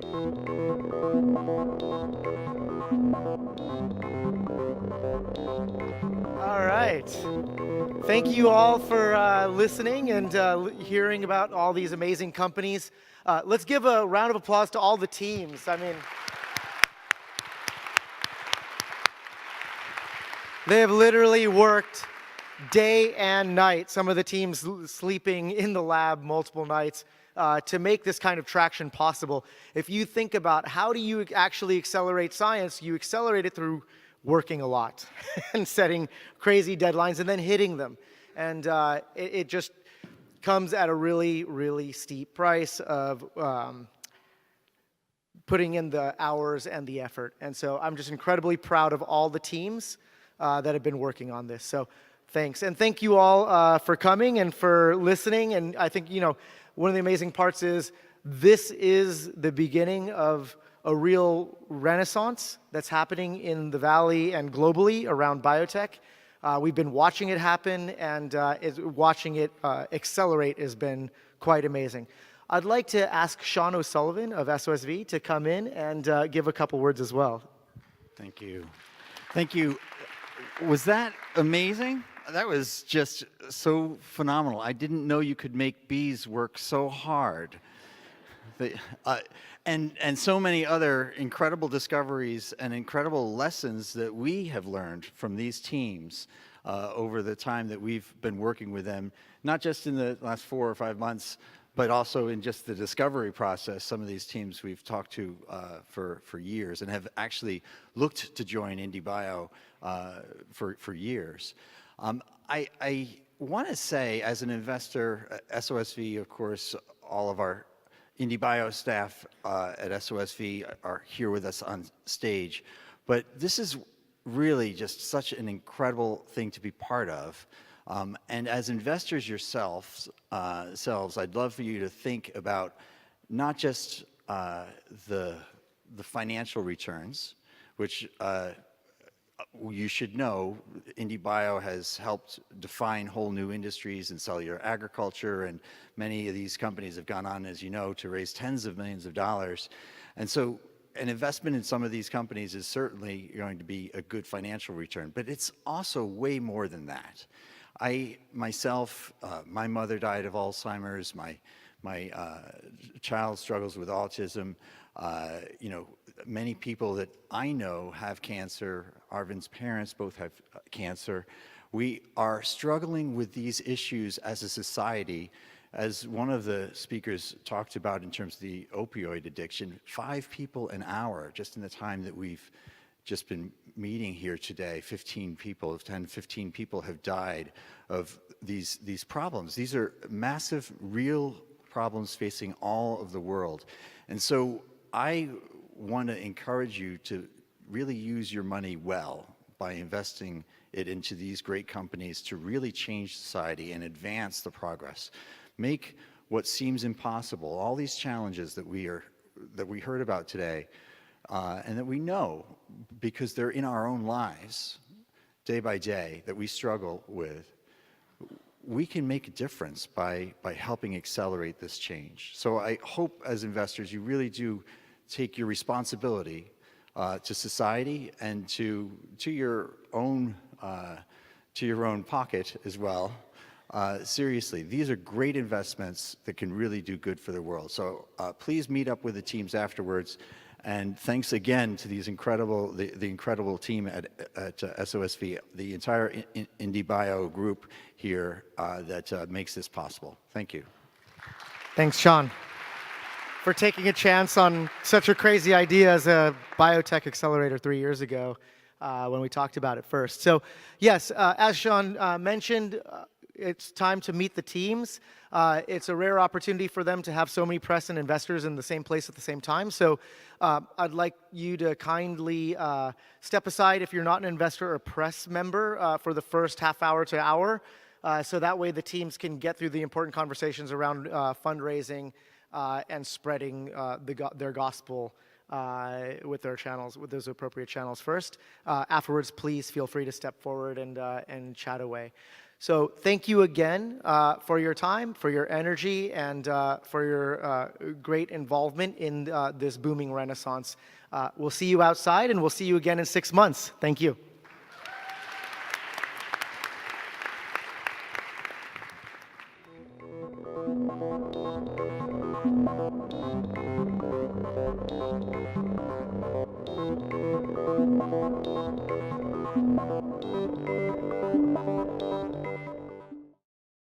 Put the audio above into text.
All right. Thank you all for listening and hearing about all these amazing companies. Let's give a round of applause to all the teams. I mean, they have literally worked day and night, some of the teams sleeping in the lab multiple nights, to make this kind of traction possible. If you think about how do you actually accelerate science, you accelerate it through working a lot and setting crazy deadlines and then hitting them. And it just comes at a really, really steep price of putting in the hours and the effort. And so I'm just incredibly proud of all the teams that have been working on this. So thanks. And thank you all for coming and for listening. And I think, one of the amazing parts is this is the beginning of a real renaissance that's happening in the Valley and globally around biotech. We've been watching it happen, and watching it accelerate has been quite amazing. I'd like to ask Sean O'Sullivan of SOSV to come in and give a couple words as well. Thank you. Thank you. Was that amazing? That was just so phenomenal. I didn't know you could make bees work so hard. And so many other incredible discoveries and incredible lessons that we have learned from these teams over the time that we've been working with them, not just in the last 4 or 5 months, but also in just the discovery process. Some of these teams we've talked to for years and have actually looked to join IndieBio for years. I want to say, as an investor, SOSV, of course, all of our IndieBio staff at SOSV are here with us on stage, but this is really just such an incredible thing to be part of. And as investors yourselves, I'd love for you to think about not just the financial returns, which you should know, IndieBio has helped define whole new industries in cellular agriculture, and many of these companies have gone on, as you know, to raise tens of millions of dollars. And so an investment in some of these companies is certainly going to be a good financial return, but it's also way more than that. I myself, my mother died of Alzheimer's, my child struggles with autism. Many people that I know have cancer. Arvin's parents both have cancer. We are struggling with these issues as a society. As one of the speakers talked about in terms of the opioid addiction, 5 people an hour, just in the time that we've just been meeting here today, 15 people, 10, 15 people have died of these problems. These are massive, real problems facing all of the world. And so I want to encourage you to really use your money well by investing it into these great companies to really change society and advance the progress. Make what seems impossible, all these challenges that we heard about today, and that we know because they're in our own lives day by day that we struggle with, we can make a difference by helping accelerate this change. So I hope as investors you really do take your responsibility to society and to your own pocket as well. Seriously, these are great investments that can really do good for the world. So please meet up with the teams afterwards. And thanks again to these the incredible team at SOSV, the entire IndieBio group here that makes this possible. Thank you. Thanks, Sean, for taking a chance on such a crazy idea as a biotech accelerator 3 years ago when we talked about it first. So yes, as Sean mentioned, it's time to meet the teams. It's a rare opportunity for them to have so many press and investors in the same place at the same time. So I'd like you to kindly step aside if you're not an investor or press member for the first half hour to hour. So that way the teams can get through the important conversations around fundraising and spreading their gospel with their channels, with those appropriate channels first. Afterwards, please feel free to step forward and chat away. So thank you again for your time, for your energy, and for your great involvement in this booming renaissance. We'll see you outside, and we'll see you again in 6 months. Thank you.